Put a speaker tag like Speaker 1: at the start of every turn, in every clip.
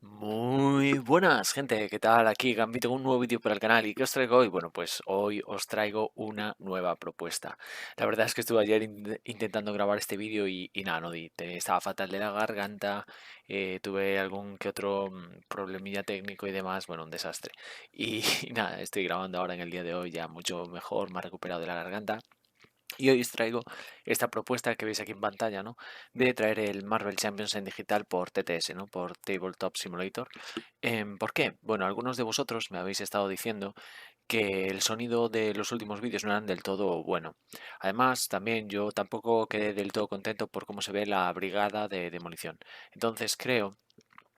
Speaker 1: Muy buenas, gente, ¿qué tal? Aquí Gambito con un nuevo vídeo para el canal. ¿Y qué os traigo hoy? Bueno, pues hoy os traigo una nueva propuesta. La verdad es que estuve ayer intentando grabar este vídeo y nada, no di. Estaba fatal de la garganta, tuve algún que otro problemilla técnico y demás, bueno, un desastre. Y, y nada, estoy grabando ahora en el día de hoy ya mucho mejor, me he recuperado de la garganta. Y hoy os traigo esta propuesta que veis aquí en pantalla, ¿no? De traer el Marvel Champions en digital por TTS, ¿no? Por Tabletop Simulator. ¿Por qué? Bueno, algunos de vosotros me habéis estado diciendo que el sonido de los últimos vídeos no eran del todo bueno. Además, también yo tampoco quedé del todo contento por cómo se ve la brigada de demolición. Entonces creo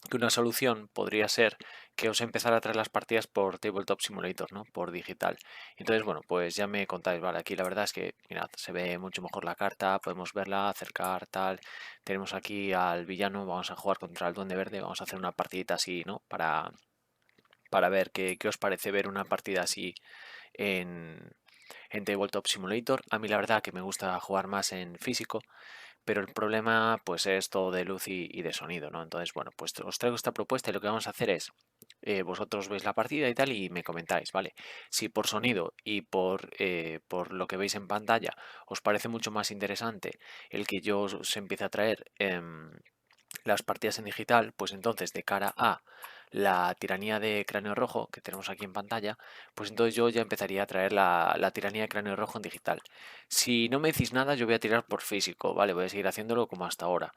Speaker 1: que una solución podría ser que os empezara a traer las partidas por Tabletop Simulator, ¿no? Por digital. Entonces, bueno, pues ya me contáis, vale, aquí la verdad es que, mirad, se ve mucho mejor la carta, podemos verla, acercar, tal. Tenemos aquí al villano, vamos a jugar contra el Duende Verde, vamos a hacer una partidita así, ¿no? Para ver qué os parece ver una partida así en, en Tabletop Simulator. A mí la verdad que me gusta jugar más en físico, pero el problema pues es todo de luz y de sonido, ¿no? Entonces, bueno, pues os traigo esta propuesta y lo que vamos a hacer es, vosotros veis la partida y tal y me comentáis, ¿vale? Si por sonido y por lo que veis en pantalla os parece mucho más interesante el que yo os empiece a traer las partidas en digital, pues entonces de cara a la tiranía de cráneo rojo que tenemos aquí en pantalla, pues entonces yo ya empezaría a traer la tiranía de cráneo rojo en digital. Si no me decís nada, yo voy a tirar por físico, ¿vale? Voy a seguir haciéndolo como hasta ahora.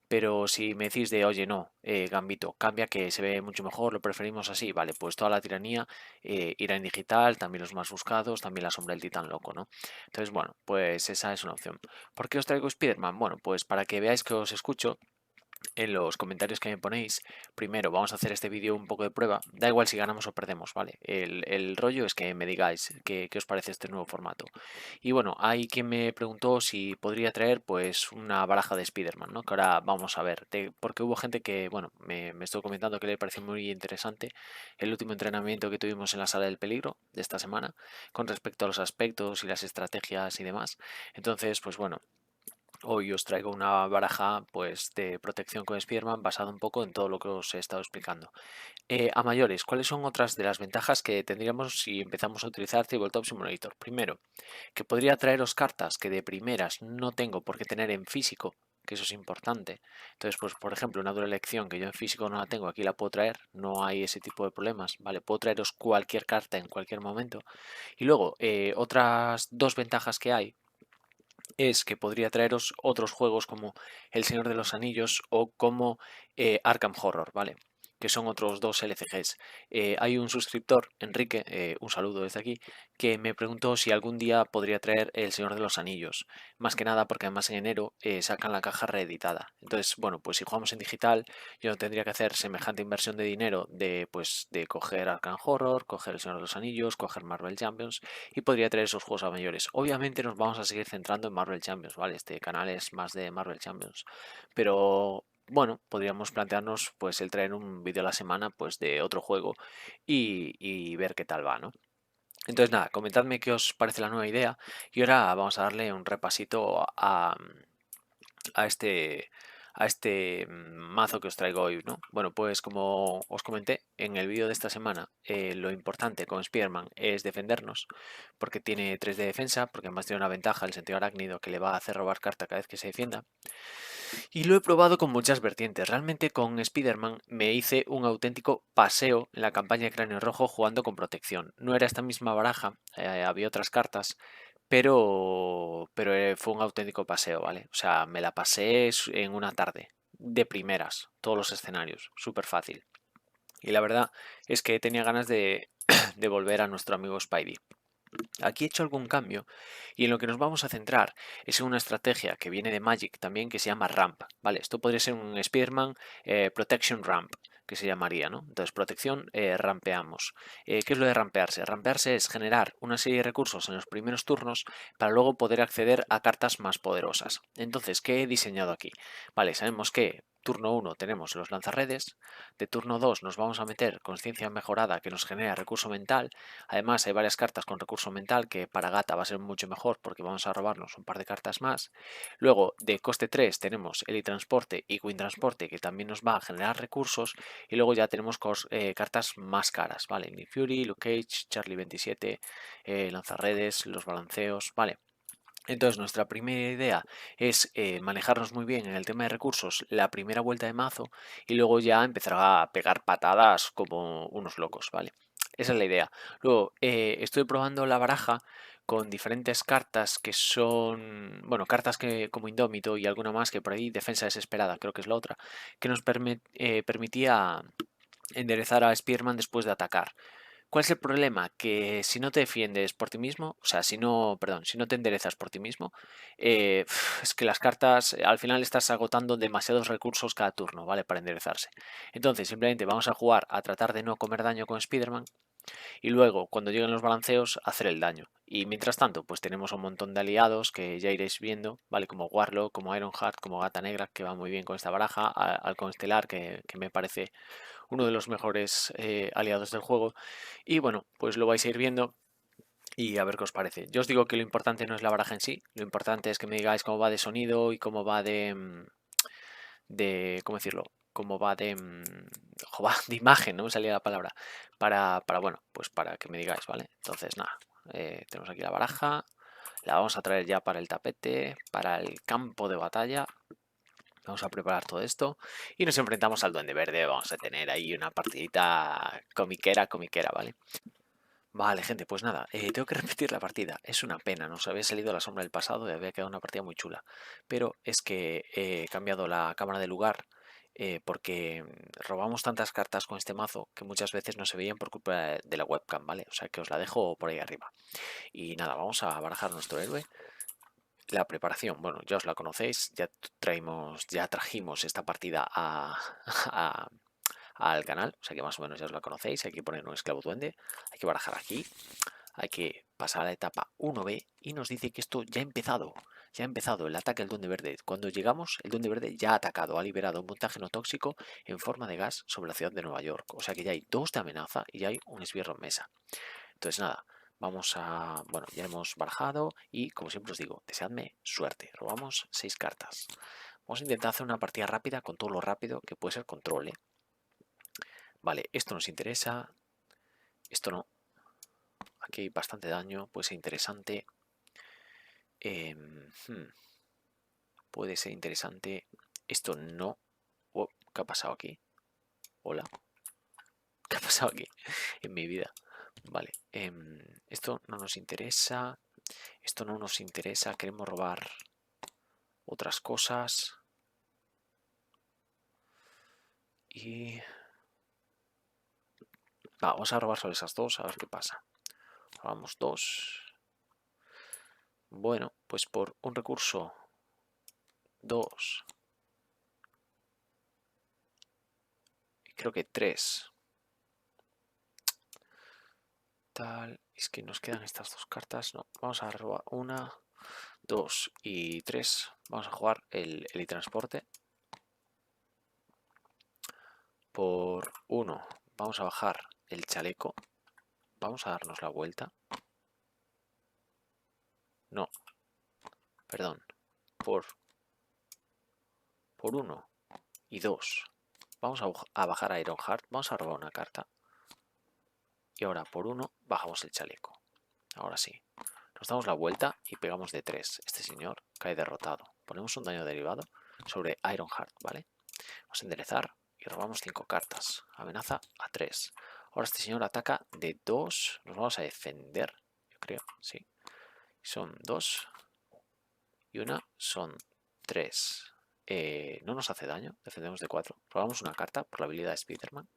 Speaker 1: Pero si me decís de, oye, no, Gambito, cambia que se ve mucho mejor, lo preferimos así, vale, pues toda la tiranía irá en digital, también los más buscados, también la sombra del titán loco, ¿no? Entonces, bueno, pues esa es una opción. ¿Por qué os traigo Spider-Man? Bueno, pues para que veáis que os escucho en los comentarios que me ponéis. Primero, vamos a hacer este vídeo un poco de prueba. Da igual si ganamos o perdemos, ¿vale? El rollo es que me digáis qué os parece este nuevo formato. Y bueno, hay quien me preguntó si podría traer pues una baraja de Spider-Man, ¿no? Que ahora vamos a ver. Porque hubo gente que, bueno, me estuvo comentando que le pareció muy interesante el último entrenamiento que tuvimos en la sala del peligro de esta semana con respecto a los aspectos y las estrategias y demás. Entonces, pues bueno, hoy os traigo una baraja pues de protección con Spearman basada un poco en todo lo que os he estado explicando. A mayores, ¿cuáles son otras de las ventajas que tendríamos si empezamos a utilizar Tabletop Simulator? Primero, que podría traeros cartas que de primeras no tengo por qué tener en físico, que eso es importante. Entonces, pues por ejemplo, una dura elección que yo en físico no la tengo, aquí la puedo traer, no hay ese tipo de problemas, ¿vale? Puedo traeros cualquier carta en cualquier momento. Y luego, otras dos ventajas que hay es que podría traeros otros juegos como El Señor de los Anillos o como Arkham Horror, ¿vale? Que son otros dos LCGs. Hay un suscriptor, Enrique, un saludo desde aquí, que me preguntó si algún día podría traer El Señor de los Anillos. Más que nada porque además en enero sacan la caja reeditada. Entonces, bueno, pues si jugamos en digital, yo no tendría que hacer semejante inversión de dinero de coger Arkham Horror, coger El Señor de los Anillos, coger Marvel Champions y podría traer esos juegos a mayores. Obviamente nos vamos a seguir centrando en Marvel Champions, ¿vale? Este canal es más de Marvel Champions. Pero bueno, podríamos plantearnos pues el traer un vídeo a la semana pues de otro juego y ver qué tal va, ¿no? Entonces nada, comentadme qué os parece la nueva idea y ahora vamos a darle un repasito a este, a este mazo que os traigo hoy, ¿no? Bueno, pues como os comenté en el vídeo de esta semana, lo importante con Spearman es defendernos, porque tiene 3 de defensa, porque además tiene una ventaja, el sentido arácnido, que le va a hacer robar carta cada vez que se defienda. Y lo he probado con muchas vertientes. Realmente con Spider-Man me hice un auténtico paseo en la campaña de Cráneo Rojo jugando con protección. No era esta misma baraja, había otras cartas, pero fue un auténtico paseo, ¿vale? O sea, me la pasé en una tarde, de primeras, todos los escenarios, súper fácil. Y la verdad es que tenía ganas de volver a nuestro amigo Spidey. Aquí he hecho algún cambio y en lo que nos vamos a centrar es en una estrategia que viene de Magic también que se llama Ramp, ¿vale? Esto podría ser un Spearman Protection Ramp, que se llamaría, ¿no? Entonces, protección, rampeamos. ¿Qué es lo de rampearse? Rampearse es generar una serie de recursos en los primeros turnos para luego poder acceder a cartas más poderosas. Entonces, ¿qué he diseñado aquí? Vale, sabemos que turno 1 tenemos los lanzarredes, de turno 2 nos vamos a meter conciencia mejorada que nos genera recurso mental. Además hay varias cartas con recurso mental que para gata va a ser mucho mejor porque vamos a robarnos un par de cartas más. Luego de coste 3 tenemos Elitransporte y Queen Transporte que también nos va a generar recursos. Y luego ya tenemos cartas más caras, ¿vale? Nick Fury, Luke Cage, Charlie 27, lanzarredes, los balanceos, ¿vale? Entonces nuestra primera idea es manejarnos muy bien en el tema de recursos la primera vuelta de mazo y luego ya empezar a pegar patadas como unos locos, ¿vale? Esa es la idea. Luego estoy probando la baraja con diferentes cartas que son, bueno, cartas que como Indómito y alguna más que por ahí, Defensa Desesperada, creo que es la otra, que nos permitía enderezar a Spearman después de atacar. ¿Cuál es el problema? Que si no te defiendes por ti mismo, o sea, si no, perdón, si no te enderezas por ti mismo, es que las cartas al final estás agotando demasiados recursos cada turno, ¿vale? Para enderezarse. Entonces, simplemente vamos a jugar a tratar de no comer daño con Spider-Man y luego, cuando lleguen los balanceos, hacer el daño. Y mientras tanto, pues tenemos un montón de aliados que ya iréis viendo, ¿vale? Como Warlock, como Ironheart, como Gata Negra, que va muy bien con esta baraja, al Constelar, que me parece uno de los mejores aliados del juego. Y bueno, pues lo vais a ir viendo y a ver qué os parece. Yo os digo que lo importante no es la baraja en sí, lo importante es que me digáis cómo va de sonido y cómo va de ¿cómo decirlo? Cómo va joder, de imagen, no me salía la palabra, bueno, pues para que me digáis, ¿vale? Entonces, nada, tenemos aquí la baraja, la vamos a traer ya para el tapete, para el campo de batalla. Vamos a preparar todo esto y nos enfrentamos al Duende Verde. Vamos a tener ahí una partidita comiquera, ¿vale? Vale, gente, pues nada, tengo que repetir la partida. Es una pena, nos había salido la sombra del pasado y había quedado una partida muy chula. Pero es que he cambiado la cámara de lugar porque robamos tantas cartas con este mazo que muchas veces no se veían por culpa de la webcam, ¿vale? O sea que os la dejo por ahí arriba. Y nada, vamos a barajar nuestro héroe. La preparación, bueno, ya os la conocéis, ya trajimos esta partida a- al canal, o sea que más o menos ya os la conocéis. Hay que poner un esclavo duende, hay que barajar aquí, hay que pasar a la etapa 1B y nos dice que esto ya ha empezado el ataque al duende verde. Cuando llegamos, el duende verde ya ha atacado, ha liberado un mutágeno tóxico en forma de gas sobre la ciudad de Nueva York, o sea que ya hay 2 de amenaza y ya hay un esbirro en mesa. Entonces nada, vamos a... Bueno, ya hemos barajado y como siempre os digo, deseadme suerte. Robamos 6 cartas. Vamos a intentar hacer una partida rápida con todo lo rápido que puede ser control, ¿eh? Vale, esto nos interesa. Esto no. Aquí hay bastante daño, puede ser interesante. Puede ser interesante. Esto no. Oh, ¿qué ha pasado aquí? Hola. ¿Qué ha pasado aquí en mi vida? Vale. Esto no nos interesa. Esto no nos interesa. Queremos robar otras cosas. Y... vamos a robar sobre esas dos, a ver qué pasa. Robamos 2. Bueno, pues por un recurso 2. Creo que 3. Tal, es que nos quedan estas 2 cartas. No, vamos a robar 1, 2 y 3. Vamos a jugar el Elitransporte. Por 1 vamos a bajar el chaleco. Vamos a darnos la vuelta. No, perdón. Por 1 y 2 vamos a bajar a Ironheart. Vamos a robar una carta. Y ahora por 1 bajamos el chaleco. Ahora sí. Nos damos la vuelta y pegamos de 3. Este señor cae derrotado. Ponemos un daño derivado sobre Ironheart, ¿vale? Vamos a enderezar y robamos 5 cartas. Amenaza a 3. Ahora este señor ataca de 2. Nos vamos a defender, yo creo, sí. Son 2 y una son 3. No nos hace daño, defendemos de 4. Robamos una carta por la habilidad de Spiderman.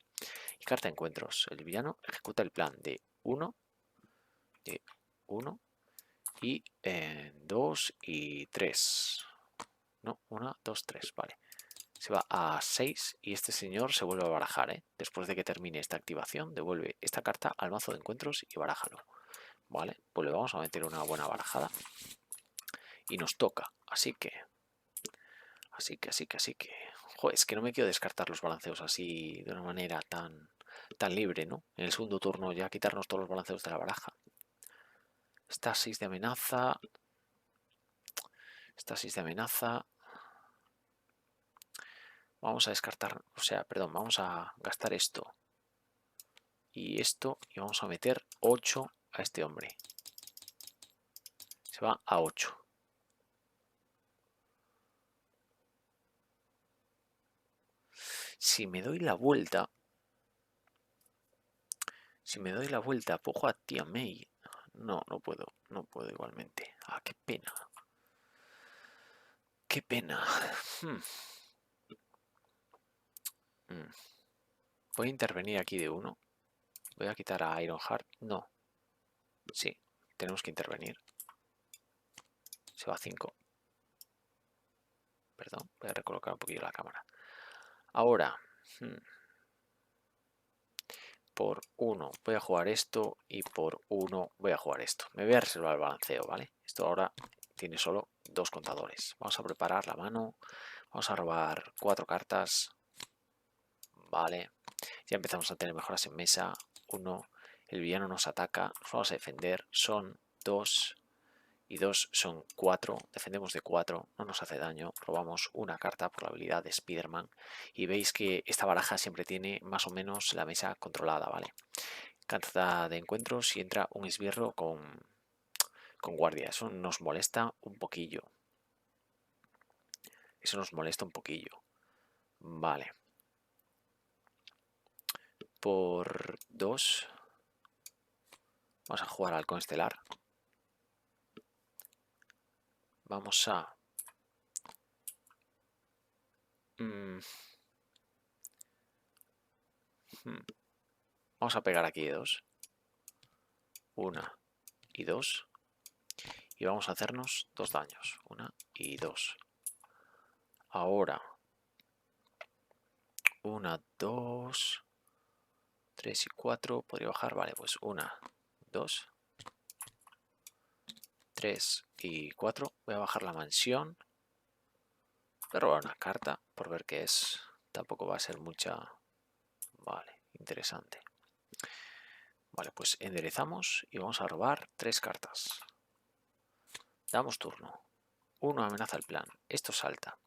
Speaker 1: Y carta de encuentros. El villano ejecuta el plan de 1, y 2 y 3. No, 1, 2, 3, vale. Se va a 6 y este señor se vuelve a barajar, ¿eh? Después de que termine esta activación, devuelve esta carta al mazo de encuentros y barájalo. Vale, pues le vamos a meter una buena barajada. Y nos toca, así que... Joder, es que no me quiero descartar los balanceos así de una manera tan libre, ¿no? En el segundo turno ya quitarnos todos los balanceos de la baraja. Está 6 de amenaza. Está 6 de amenaza. Vamos a descartar, o sea, perdón, vamos a gastar esto y esto y vamos a meter 8 a este hombre. Se va a 8. Si me doy la vuelta, ¿puedo jugar tía May? No, no puedo igualmente. Ah, qué pena. Qué pena. Voy a intervenir aquí de uno. Voy a quitar a Ironheart. No. Sí, tenemos que intervenir. Se va a 5. Perdón, voy a recolocar un poquillo la cámara. Ahora, por 1 voy a jugar esto y por 1 voy a jugar esto. Me voy a reservar el balanceo, ¿vale? Esto ahora tiene solo 2 contadores. Vamos a preparar la mano. Vamos a robar 4 cartas. Vale. Ya empezamos a tener mejoras en mesa. 1. El villano nos ataca. Nos vamos a defender. Son 2. Y 2 son 4, defendemos de 4, no nos hace daño, robamos una carta por la habilidad de Spider-Man y veis que esta baraja siempre tiene más o menos la mesa controlada, ¿vale? Carta de encuentros y entra un esbirro con guardia, eso nos molesta un poquillo. Eso nos molesta un poquillo. Vale. Por 2 vamos a jugar al Halcón Estelar. Vamos a... Vamos a pegar aquí de 2. 1 y 2. Y vamos a hacernos 2 daños. 1 y 2. Ahora. 1, 2, 3 y 4. Podría bajar. Vale, pues 1, 2, 3 y 4. Voy a bajar la mansión. Voy a robar una carta por ver qué es. Tampoco va a ser mucha. Vale, interesante. Vale, pues enderezamos y vamos a robar 3 cartas. Damos turno. 1 amenaza el plan. Esto salta.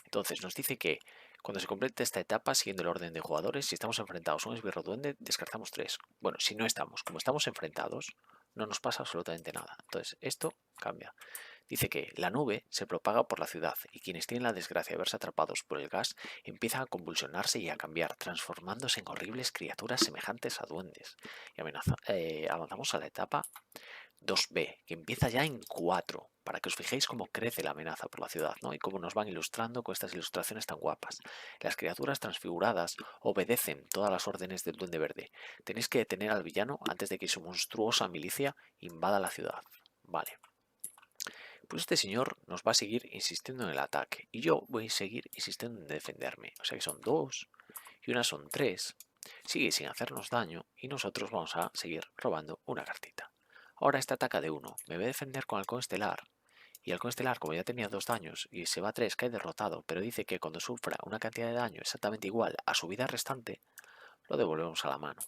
Speaker 1: Entonces nos dice que cuando se complete esta etapa, siguiendo el orden de jugadores, si estamos enfrentados a un esbirro duende, descartamos 3. Bueno, si no estamos, como estamos enfrentados, no nos pasa absolutamente nada. Entonces, esto cambia. Dice que la nube se propaga por la ciudad y quienes tienen la desgracia de verse atrapados por el gas empiezan a convulsionarse y a cambiar, transformándose en horribles criaturas semejantes a duendes. Y avanzamos a la etapa 2B, que empieza ya en 4, para que os fijéis cómo crece la amenaza por la ciudad, ¿no? Y cómo nos van ilustrando con estas ilustraciones tan guapas. Las criaturas transfiguradas obedecen todas las órdenes del Duende Verde. Tenéis que detener al villano antes de que su monstruosa milicia invada la ciudad. Vale. Pues este señor nos va a seguir insistiendo en el ataque, y yo voy a seguir insistiendo en defenderme. O sea que son 2 y una son 3. Sigue sin hacernos daño y nosotros vamos a seguir robando una cartita. Ahora este ataca de 1. Me voy a defender con Halcón Estelar. Y Halcón Estelar, como ya tenía 2 daños y se va a 3, cae derrotado, pero dice que cuando sufra una cantidad de daño exactamente igual a su vida restante, lo devolvemos a la mano.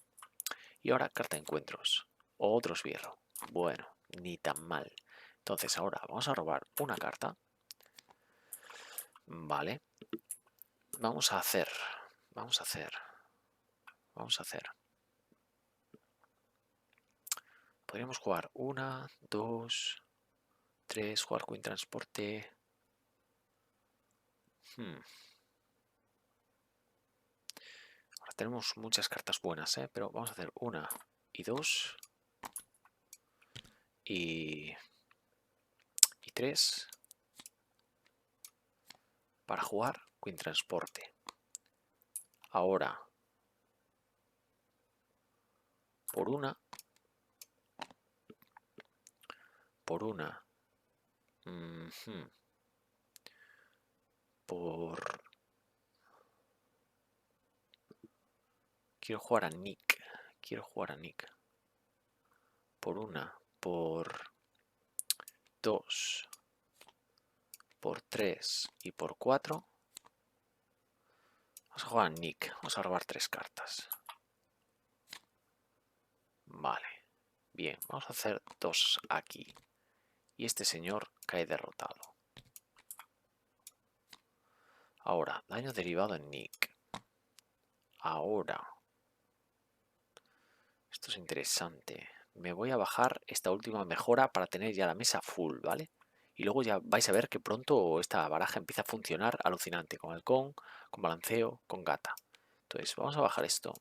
Speaker 1: Y ahora carta de encuentros. Otro esbirro. Bueno, ni tan mal. Entonces ahora vamos a robar una carta. Vale. Vamos a hacer. Podríamos jugar 1, 2, 3, jugar Queen Transporte. Ahora tenemos muchas cartas buenas, pero vamos a hacer 1 y 2 y 3 para jugar Queen Transporte. Ahora, por una, quiero jugar a Nick. Por 1, por 2, por 3 y por 4. Vamos a jugar a Nick. Vamos a robar 3 cartas. Vale. Bien, vamos a hacer 2 aquí. Y este señor cae derrotado. Ahora, daño derivado en Nick. Ahora. Esto es interesante. Me voy a bajar esta última mejora para tener ya la mesa full, ¿vale? Y luego ya vais a ver que pronto esta baraja empieza a funcionar alucinante. Con halcón, con balanceo, con gata. Entonces, vamos a bajar esto.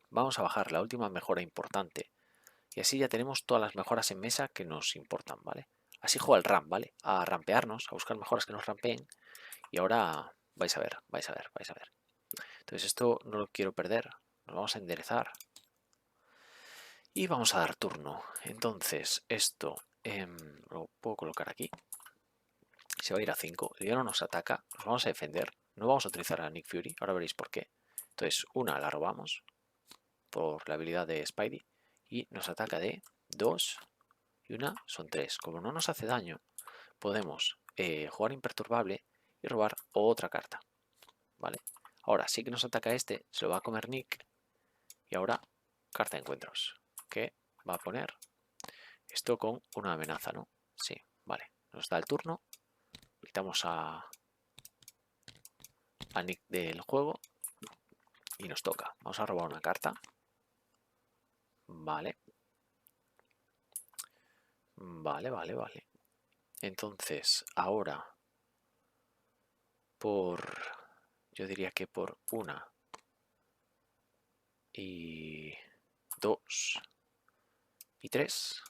Speaker 1: Vamos a bajar la última mejora importante. Y así ya tenemos todas las mejoras en mesa que nos importan, ¿vale? Así juega el ramp, ¿vale? A rampearnos, a buscar mejoras que nos rampeen. Y ahora vais a ver, vais a ver, vais a ver. Entonces esto no lo quiero perder. Nos vamos a enderezar. Y vamos a dar turno. Entonces esto lo puedo colocar aquí. Se va a ir a 5. El villano nos ataca. Nos vamos a defender. No vamos a utilizar a Nick Fury. Ahora veréis por qué. Entonces una la robamos por la habilidad de Spidey. Y nos ataca de 2 y una son 3. Como no nos hace daño, podemos jugar imperturbable y robar otra carta. ¿Vale? Ahora sí que nos ataca este, se lo va a comer Nick. Y ahora, carta de encuentros. Que va a poner esto con una amenaza, ¿no? Sí, vale. Nos da el turno. Quitamos a Nick del juego. Y nos toca. Vamos a robar una carta. Vale. Vale, vale, vale. Entonces, ahora, yo diría que por una y 2 y 3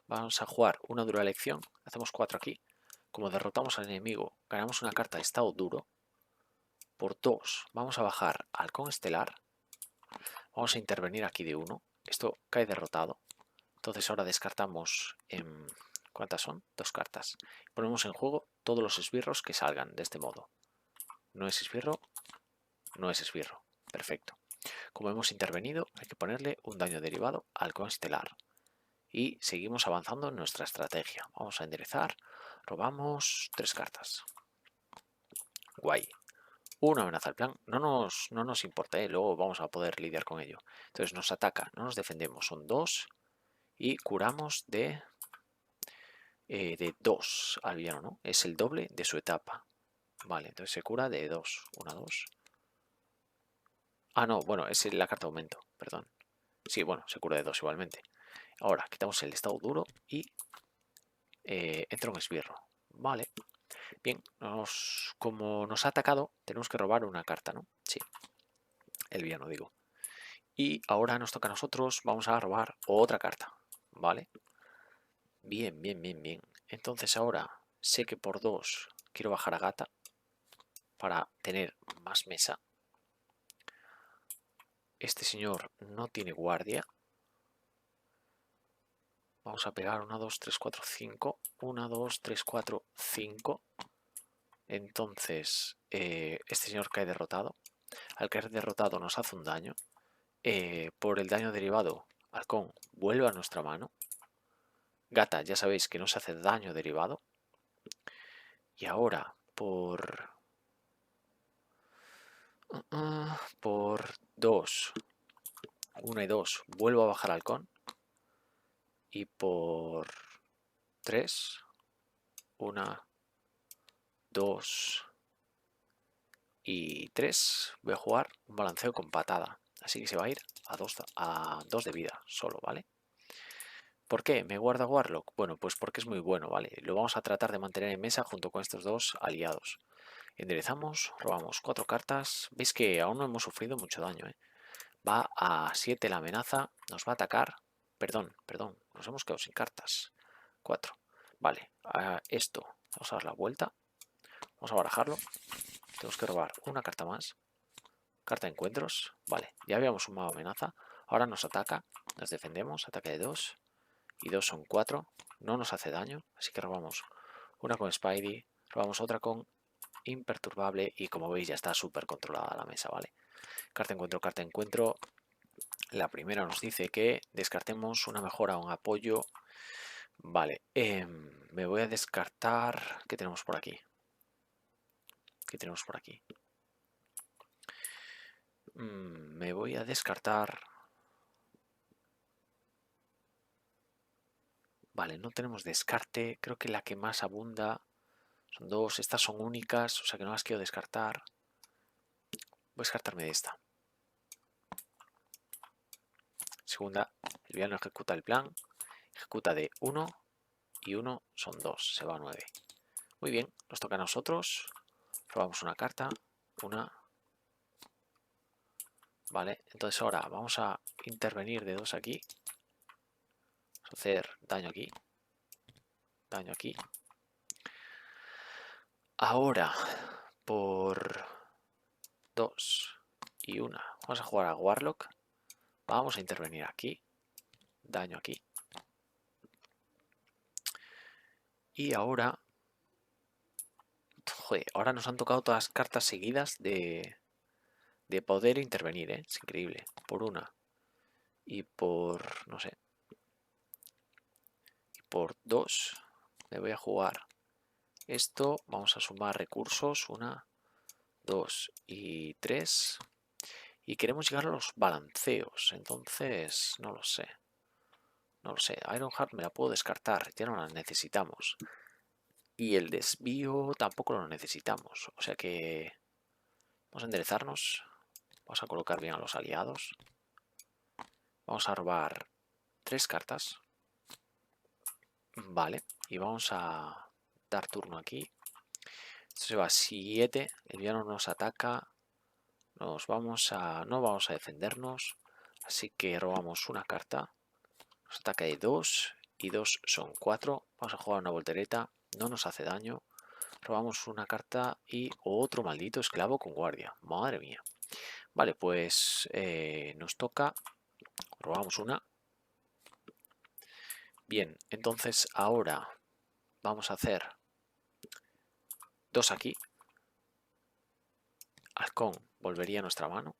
Speaker 1: vamos a jugar una dura elección. Hacemos 4 aquí. Como derrotamos al enemigo, ganamos una carta de estado duro. Por 2 vamos a bajar halcón estelar. Vamos a intervenir aquí de 1. Esto cae derrotado. Entonces ahora descartamos... ¿cuántas son? 2 cartas. Ponemos en juego todos los esbirros que salgan de este modo. No es esbirro, no es esbirro. Perfecto. Como hemos intervenido, hay que ponerle un daño derivado al halcón estelar. Y seguimos avanzando en nuestra estrategia. Vamos a enderezar. Robamos 3 cartas. Guay. Una amenaza al plan. No nos importa, luego vamos a poder lidiar con ello. Entonces nos ataca, no nos defendemos. Son 2. Y curamos de 2 al villano, ¿no? Es el doble de su etapa. Vale, entonces se cura de 2. 1, 2. Ah, no, bueno, es la carta de aumento, perdón. Sí, bueno, se cura de 2 igualmente. Ahora, quitamos el estado duro y entra un esbirro. Vale. Bien, como nos ha atacado, tenemos que robar una carta, ¿no? Sí, el villano, digo. Y ahora nos toca a nosotros, vamos a robar otra carta, ¿vale? Bien, bien, bien, bien. Entonces ahora sé que por 2 quiero bajar a gata para tener más mesa. Este señor no tiene guardia. Vamos a pegar 1, 2, 3, 4, 5. 1, 2, 3, 4, 5. Entonces, este señor cae derrotado. Al caer derrotado nos hace un daño. Por el daño derivado, halcón vuelve a nuestra mano. Gata, ya sabéis que no se hace daño derivado. Y ahora, por 2, 1 y 2, vuelvo a bajar halcón. Y por 3, 1, 2 y 3, voy a jugar un balanceo con patada. Así que se va a ir a 2 de vida solo, ¿vale? ¿Por qué me guarda Warlock? Bueno, pues porque es muy bueno, ¿vale? Lo vamos a tratar de mantener en mesa junto con estos dos aliados. Enderezamos, robamos 4 cartas. Veis que aún no hemos sufrido mucho daño, ¿eh? Va a 7 la amenaza, nos va a atacar. Perdón, nos hemos quedado sin cartas. 4. Vale, esto, vamos a dar la vuelta. Vamos a barajarlo. Tenemos que robar una carta más. Carta de encuentros. Vale, ya habíamos sumado amenaza. Ahora nos ataca, nos defendemos, ataque de 2. Y 2 son 4. No nos hace daño, así que robamos una con Spidey, robamos otra con imperturbable y como veis ya está súper controlada la mesa, ¿vale? Carta de encuentro, carta de encuentro. La primera nos dice que descartemos una mejora o un apoyo. Vale, me voy a descartar... ¿Qué tenemos por aquí? ¿Qué tenemos por aquí? Me voy a descartar. Vale, no tenemos descarte. Creo que la que más abunda son dos. Estas son únicas, o sea que no las quiero descartar. Voy a descartarme de esta. Segunda, el villano ejecuta el plan. Ejecuta de 1 y 1 son 2. Se va a 9. Muy bien, nos toca a nosotros. Robamos una carta. Una. Vale, entonces ahora vamos a intervenir de 2 aquí. Vamos a hacer daño aquí. Daño aquí. Ahora, por 2 y 1, vamos a jugar a Warlock. Vamos a intervenir aquí. Daño aquí. Y ahora... Joder, ahora nos han tocado todas las cartas seguidas de poder intervenir, ¿eh? Es increíble. Por una. Y por... no sé. Y por 2. Me voy a jugar esto. Vamos a sumar recursos. 1, 2 y 3. Y queremos llegar a los balanceos. Entonces, no lo sé. No lo sé. Ironheart me la puedo descartar. Ya no la necesitamos. Y el desvío tampoco lo necesitamos. O sea que... vamos a enderezarnos. Vamos a colocar bien a los aliados. Vamos a robar 3 cartas. Vale. Y vamos a dar turno aquí. Esto se va a 7. El villano nos ataca. No vamos a defendernos. Así que robamos una carta. Nos ataca de 2. Y 2 son 4. Vamos a jugar una voltereta. No nos hace daño. Robamos una carta y otro maldito esclavo con guardia. Madre mía. Vale, pues nos toca. Robamos una. Bien, entonces ahora vamos a hacer 2 aquí. Halcón volvería a nuestra mano.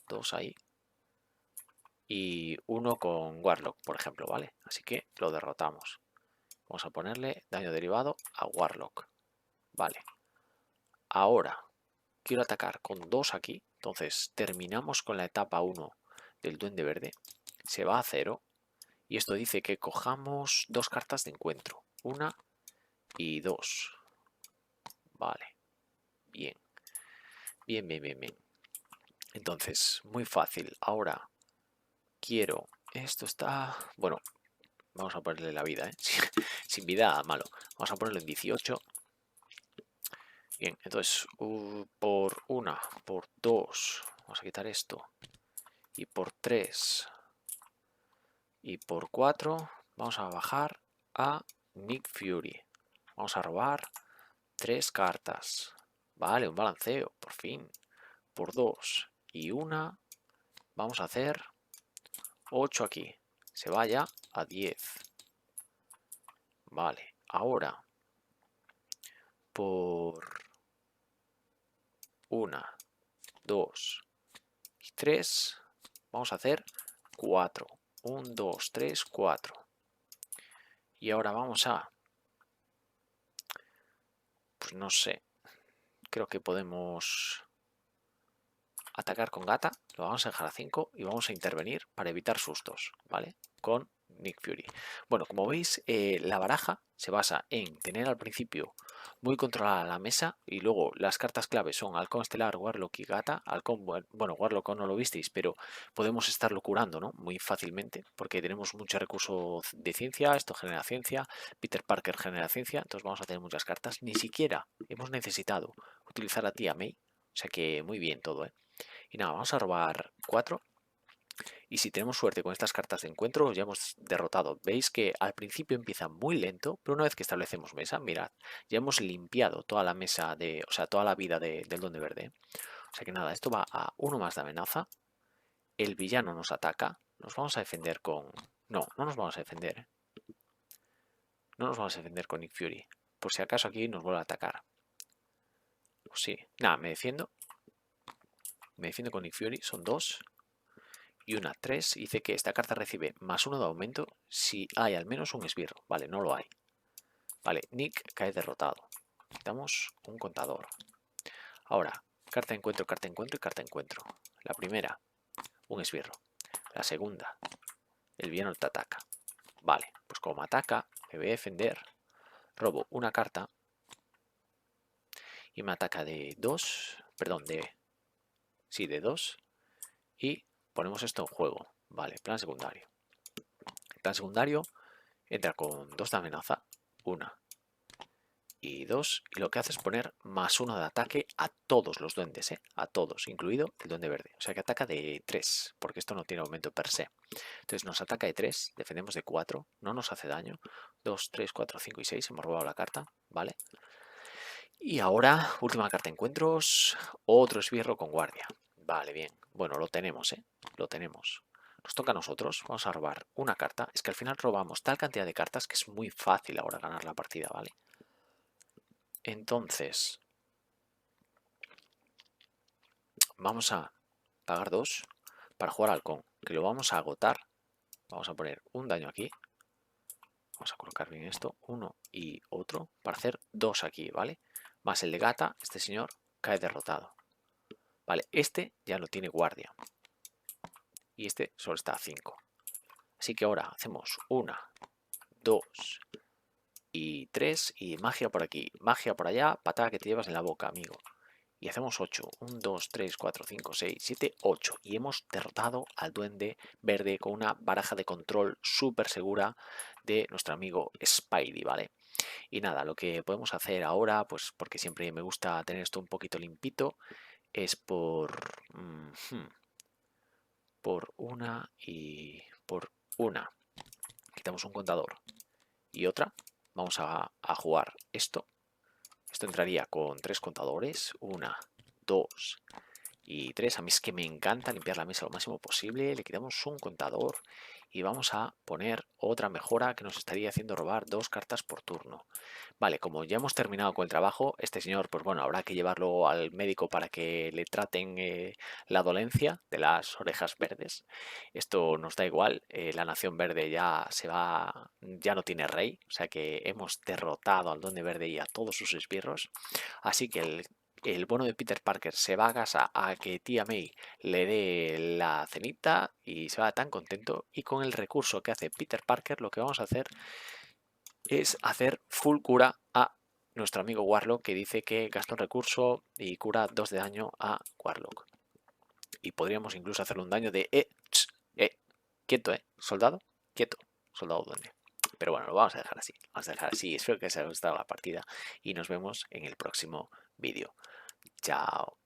Speaker 1: 2 ahí. Y 1 con Warlock, por ejemplo, ¿vale? Así que lo derrotamos. Vamos a ponerle daño derivado a Warlock. Vale. Ahora quiero atacar con 2 aquí. Entonces terminamos con la etapa 1 del Duende Verde. Se va a 0. Y esto dice que cojamos 2 cartas de encuentro. 1 y 2. Vale. Bien. Bien, bien, bien, bien. Entonces, muy fácil. Ahora quiero... Esto está... Bueno, vamos a ponerle la vida, ¿eh? Sin vida, malo. Vamos a ponerlo en 18. Bien, entonces, por 1, por 2, vamos a quitar esto. Y por 3 y por 4, vamos a bajar a Nick Fury. Vamos a robar 3 cartas. Vale, un balanceo, por fin. Por 2 y 1, vamos a hacer 8 aquí. Se vaya a 10. Vale, ahora por 1, 2 y 3, vamos a hacer 4. 1, 2, 3, 4. Y ahora vamos a... pues no sé. Creo que podemos atacar con gata. Lo vamos a dejar a 5 y vamos a intervenir para evitar sustos, ¿vale? Con Nick Fury. Bueno, como veis, la baraja se basa en tener al principio muy controlada la mesa y luego las cartas clave son Halcón Estelar, Warlock y Gata. Halcón, bueno, Warlock no lo visteis, pero podemos estarlo curando, ¿no? Muy fácilmente porque tenemos mucho recurso de ciencia, esto genera ciencia, Peter Parker genera ciencia, entonces vamos a tener muchas cartas. Ni siquiera hemos necesitado utilizar a Tía May, o sea que muy bien todo, ¿eh? Y nada, vamos a robar 4. Y si tenemos suerte con estas cartas de encuentro, ya hemos derrotado. Veis que al principio empieza muy lento, pero una vez que establecemos mesa, mirad, ya hemos limpiado toda la mesa de, o sea, toda la vida del Duende Verde. O sea que nada, esto va a 1 más de amenaza. El villano nos ataca. Nos vamos a defender con... No, no nos vamos a defender, ¿eh? No nos vamos a defender con Nick Fury. Por si acaso aquí nos vuelve a atacar. Pues sí. Nada, me defiendo. Me defiendo con Nick Fury. Son 2. Y una 3. Dice que esta carta recibe más 1 de aumento si hay al menos un esbirro. Vale, no lo hay. Vale, Nick cae derrotado. Quitamos un contador. Ahora, Carta de encuentro, carta de encuentro y carta de encuentro. La primera, un esbirro. La segunda, el villano te ataca. Vale, pues como ataca, me voy a defender. Robo una carta. Y me ataca de 2. Perdón, sí, de 2. Y ponemos esto en juego. Vale, plan secundario. El plan secundario entra con 2 de amenaza. 1 y 2. Y lo que hace es poner +1 de ataque a todos los duendes, a todos, incluido el duende verde. O sea que ataca de 3, porque esto no tiene aumento per se. Entonces nos ataca de 3, defendemos de 4, no nos hace daño. 2, 3, 4, 5 y 6, hemos robado la carta, ¿vale? Y ahora, última carta de encuentros, otro esbirro con guardia. Vale, bien. Bueno, lo tenemos, lo tenemos. Nos toca a nosotros, vamos a robar una carta. Es que al final robamos tal cantidad de cartas que es muy fácil ahora ganar la partida, ¿vale? Entonces, vamos a pagar 2 para jugar halcón, que lo vamos a agotar. Vamos a poner un daño aquí. Vamos a colocar bien esto, uno y otro, para hacer 2 aquí, ¿vale? Más el de gata, este señor cae derrotado. Vale, este ya no tiene guardia. Y este solo está a 5. Así que ahora hacemos 1, 2 y 3. Y magia por aquí, magia por allá, patada que te llevas en la boca, amigo. Y hacemos 8. 1, 2, 3, 4, 5, 6, 7, 8. Y hemos derrotado al duende verde con una baraja de control súper segura de nuestro amigo Spidey, ¿vale? Y nada, lo que podemos hacer ahora, pues porque siempre me gusta tener esto un poquito limpito, es por una y por una. Quitamos un contador y otra. Vamos a jugar esto. Esto entraría con 3 contadores. 1, 2 y 3. A mí es que me encanta limpiar la mesa lo máximo posible. Le quitamos un contador y vamos a poner otra mejora que nos estaría haciendo robar 2 cartas por turno. Vale, como ya hemos terminado con el trabajo, este señor, pues bueno, habrá que llevarlo al médico para que le traten la dolencia de las orejas verdes. Esto nos da igual, la Nación Verde ya se va, ya no tiene rey, o sea que hemos derrotado al Duende Verde y a todos sus esbirros. Así que el bueno de Peter Parker se va a casa a que tía May le dé la cenita y se va tan contento. Y con el recurso que hace Peter Parker, lo que vamos a hacer es hacer full cura a nuestro amigo Warlock, que dice que gasta un recurso y cura 2 de daño a Warlock. Y podríamos incluso hacerle un daño de quieto, soldado, quieto, soldado duende. Pero bueno, lo vamos a dejar así. Vamos a dejar así. Espero que os haya gustado la partida y nos vemos en el próximo vídeo. Chao.